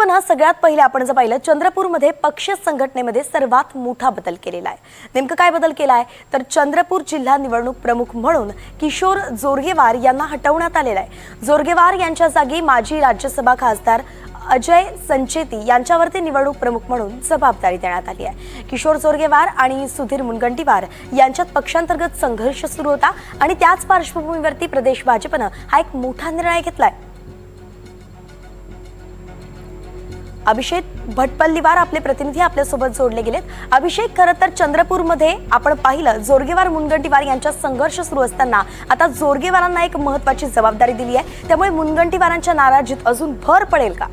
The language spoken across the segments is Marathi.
पाहताना सगळ्यात पहिले आपण जर पाहिलं चंद्रपूरमध्ये पक्ष संघटनेमध्ये सर्वात मोठा बदल केलेला आहे। नेमकं काय बदल केला आहे तर चंद्रपूर जिल्हा निवडणूक प्रमुख म्हणून किशोर जोरगेवार यांना हटवण्यात आलेला आहे। जोरगेवार यांच्या जागी माजी राज्यसभा खासदार अजय संचेती यांच्यावरती निवडणूक प्रमुख म्हणून जबाबदारी देण्यात आली आहे। किशोर जोरगेवार आणि सुधीर मुनगंटीवार यांच्यात पक्षांतर्गत संघर्ष सुरू होता आणि त्याच पार्श्वभूमीवरती प्रदेश भाजपने हा एक मोठा निर्णय घेतलाय। अभिषेक भटपल्लीवार आपले प्रतिनिधी आपल्या सोबत जोडले गेलेत। अभिषेक, खरं तर चंद्रपूरमध्ये आपण पाहिलं जोरगेवार मुनगंटीवार यांचा संघर्ष सुरू असताना आता जोरगेवारांना एक महत्त्वाची जबाबदारी दिली आहे, त्यामुळे मुनगंटीवारांच्या नाराजीत अजून भर पडेल का?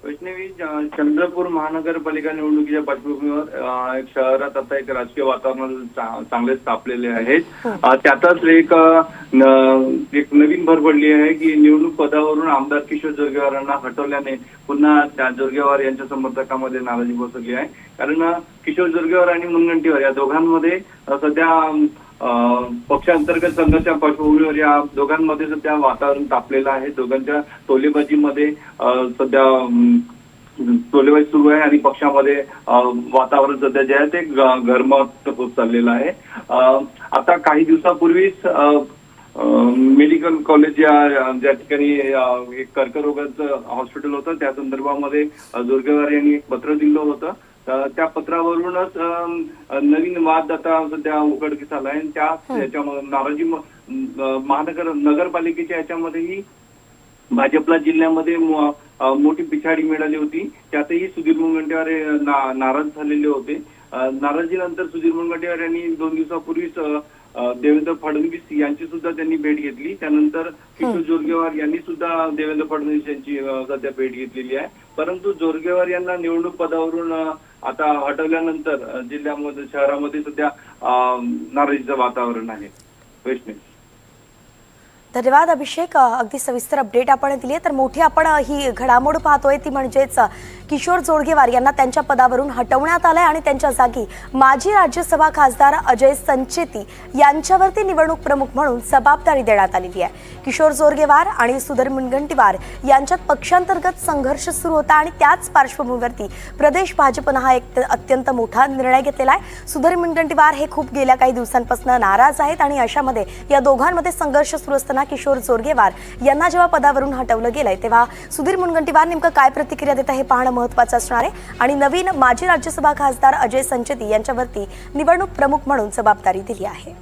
वैष्णवी, चंद्रपूर महानगरपालिका निवडणुकीच्या पार्श्वभूमीवर एक शहरात आता एक राजकीय वातावरण चांगलेच तापलेले आहेत। त्यातच एक नवीन भर पडली आहे की निवडणूक पदावरून आमदार किशोर जोरगेवारांना हटवल्याने पुन्हा त्या जोरगेवार यांच्या समर्थकांमध्ये नाराजी बसली आहे। कारण किशोर जोरगेवार आणि मुनगंटीवार या दोघांमध्ये सध्या पक्षांतर्गत संघर्षाच्या पार्श्वभूमीवर या दोघांमध्ये सध्या वातावरण तापलेलं आहे। दोघांच्या तोलेबाजीमध्ये सध्या तोलेबाजी सुरू आहे आणि पक्षामध्ये वातावरण सध्या जे आहे ते गरमावत होत चाललेलं आहे। आता काही दिवसापूर्वीच मेडिकल कॉलेज ज्या ठिकाणी एक कर्करोगाचं हॉस्पिटल होतं त्या संदर्भामध्ये जोरगेवार यांनी एक पत्र दिलं होतं। त्या पत्रावरूनच नवीन वाद आता सध्या उघडकीस आला आहे। त्याच्यामध्ये नाराजी नगरपालिकेच्या याच्यामध्येही भाजपला जिल्ह्यामध्ये मोठी पिछाडी मिळाली होती। त्यातही सुधीर मुनगंटीवार नाराज झालेले होते। नाराजीनंतर सुधीर मुनगंटीवार यांनी 2 दिवसापूर्वीच देवेंद्र फडणवीस यांची सुद्धा त्यांनी भेट घेतली। त्यानंतर किशोर जोरगेवार यांनी सुद्धा देवेंद्र फडणवीस यांची सध्या भेट घेतलेली आहे। परंतु जोरगेवार यांना निवडणूक पदावरून आता हटवल्यानंतर जिल्ह्यामध्ये शहरामध्ये सध्या नाराजीचं वातावरण आहे। वैष्णवी, धन्यवाद अभिषेक, अगदी सविस्तर अपडेट आपण दिली। तर मोठी आपण ही घडामोड पाहतोय ती म्हणजेच किशोर जोरगेवार यांना त्यांच्या पदावरून हटवण्यात आलंय आणि त्यांच्या जागी माजी राज्यसभा खासदार अजय संचेती यांच्यावरती निवडणूक प्रमुख म्हणून जबाबदारी देण्यात आलेली आहे। किशोर जोरगेवार आणि सुधीर मुनगंटीवार यांच्यात पक्षांतर्गत संघर्ष सुरू होता आणि त्याच पार्श्वभूमीवरती प्रदेश भाजपने हा एक अत्यंत मोठा निर्णय घेतलेला आहे। सुधीर मुनगंटीवार हे खूप गेल्या काही दिवसांपासून नाराज आहेत आणि अशामध्ये या दोघांमध्ये संघर्ष सुरू असताना किशोर जोरगेवार यांना जेव्हा पदावरून हटवलं गेलंय तेव्हा सुधीर मुनगंटीवार नेमकं काय प्रतिक्रिया देत आहे हे पाहणं महत्त्वाचं असणार आहे। आणि नवीन माजी राज्यसभा खासदार अजय संचेती यांच्यावरती निवडणूक प्रमुख म्हणून जबाबदारी दिली आहे।